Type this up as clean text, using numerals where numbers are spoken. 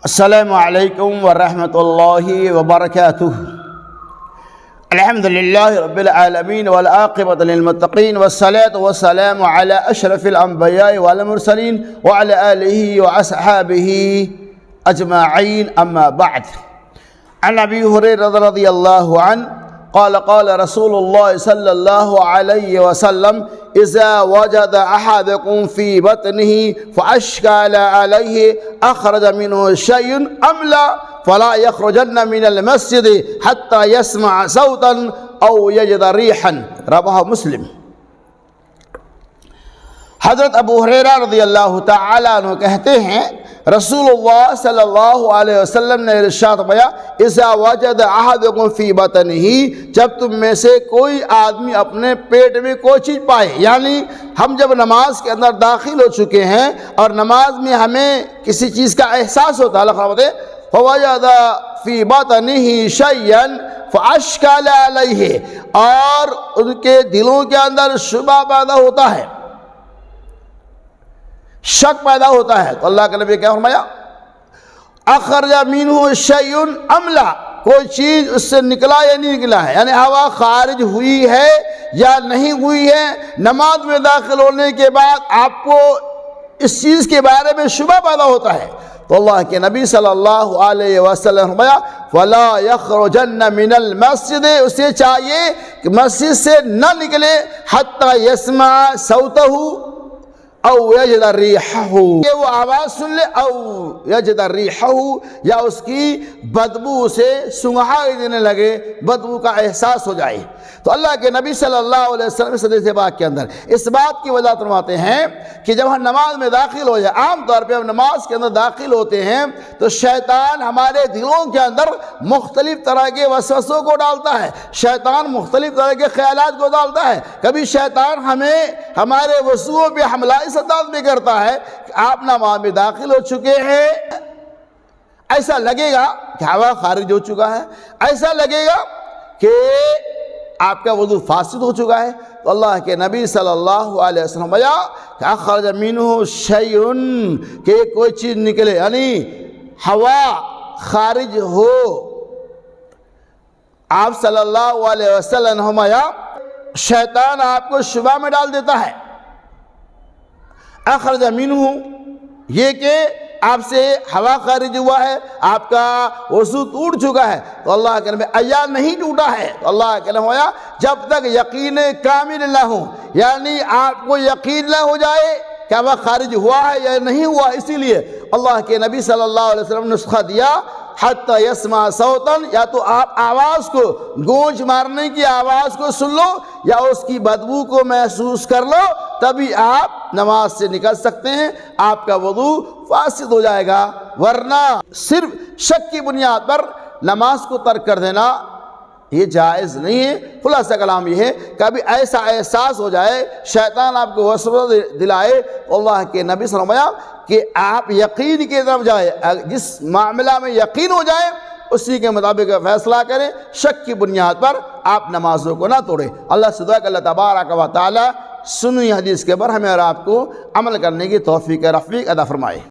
السلام علیکم ورحمۃ اللہ وبرکاتہ۔ الحمد للہ رب العالمین والعاقبۃ للمتقین والصلاۃ والسلام علی اشرف الانبیاء والمرسلین وعلی آلہ واصحابہ اجمعین، اما بعد۔ عن ابی ہریرہ رضی اللہ عنہ قال قال رسول اللہ صلی اللہ علیہ وسلم اذا وجد احدكم في بطنه فاشكل عليه اخرج منه شيء ام لا فلا يخرجن من المسجد حتى يسمع صوتا او يجد ريحا، رواه مسلم۔ حضرت ابو ہریرہ رضی اللہ تعالیٰ عنہ کہتے ہیں رسول اللہ صلی اللہ علیہ وسلم نے ارشاد فرمایا اذا وجد احدكم في بطنه، جب تم میں سے کوئی آدمی اپنے پیٹ میں کوئی چیز پائے، یعنی ہم جب نماز کے اندر داخل ہو چکے ہیں اور نماز میں ہمیں کسی چیز کا احساس ہوتا ہے، اللہ فرماتے ہیں فوجد في بطنه شيئا فاشكل عليه، اور ان کے دلوں کے اندر شبہ پیدا ہوتا ہے، شک پیدا ہوتا ہے، تو اللہ کے نبی کیا فرمایا اخرج منہ شیء ام لا، کوئی چیز اس سے نکلا یا نہیں نکلا ہے، یعنی ہوا خارج ہوئی ہے یا نہیں ہوئی ہے۔ نماز میں داخل ہونے کے بعد آپ کو اس چیز کے بارے میں شبہ پیدا ہوتا ہے، تو اللہ کے نبی صلی اللہ علیہ وسلم فرمایا فلا یخرجن من المسجد، اسے چاہیے کہ مسجد سے نہ نکلے حتی یسمع صوتہ او یجد ریحہ، کہ وہ آواز سن لے، او یجد ریحہ، یا اس کی بدبو سے سنگھائی دینے لگے، بدبو کا احساس ہو جائے۔ تو اللہ کے نبی صلی اللہ علیہ وسلم اس حدیث پاک کے اندر اس بات کی وجہ فرماتے ہیں کہ جب ہم نماز میں داخل ہو جائے، عام طور پہ ہم نماز کے اندر داخل ہوتے ہیں تو شیطان ہمارے دلوں کے اندر مختلف طرح کے وسوسوں کو ڈالتا ہے، شیطان مختلف طرح کے خیالات کو ڈالتا ہے۔ کبھی شیطان ہمیں ہمارے وضوؤں پہ حملہ اس انداز میں کرتا ہے کہ آپ نماز میں داخل ہو چکے ہیں، ایسا لگے گا کہ ہوا خارج ہو چکا ہے، ایسا لگے گا کہ آپ کا وضو فاسد ہو چکا ہے، تو اللہ کے نبی صلی اللہ علیہ وسلم کہ اخرج منہ شیء، کہ کوئی چیز نکلے، یعنی ہوا خارج ہو۔ آپ صلی اللہ علیہ وسلم فرمایا شیطان آپ کو شبہ میں ڈال دیتا ہے، اخرج منہ، یہ کہ آپ سے ہوا خارج ہوا ہے، آپ کا وضو ٹوٹ چکا ہے، تو اللہ کے نبی ایا نہیں ٹوٹا ہے، تو اللہ کے نبی ہویا جب تک یقین کامل نہ ہو، یعنی آپ کو یقین نہ ہو جائے کہ ہوا خارج ہوا ہے یا نہیں ہوا، اسی لیے اللہ کے نبی صلی اللہ علیہ وسلم نے نسخہ دیا حتی یسمع صوتا، یا تو آپ آواز کو، گونج مارنے کی آواز کو سن لو یا اس کی بدبو کو محسوس کر لو، تبھی آپ نماز سے نکل سکتے ہیں، آپ کا وضو فاسد ہو جائے گا، ورنہ صرف شک کی بنیاد پر نماز کو ترک کر دینا یہ جائز نہیں ہے۔ خلاصہ کلام یہ ہے کہ ابھی ایسا احساس ہو جائے، شیطان آپ کو وسوسہ دلائے، اللہ کے نبی صلی اللہ علیہ وسلم کہ آپ یقین کی طرف جائے، جس معاملہ میں یقین ہو جائے اسی کے مطابق فیصلہ کریں، شک کی بنیاد پر آپ نمازوں کو نہ توڑیں۔ اللہ سے دعا کہ اللہ تبارک و تعالی سنی حدیث کے پر ہمیں اور آپ کو عمل کرنے کی توفیق رفیق عطا فرمائے۔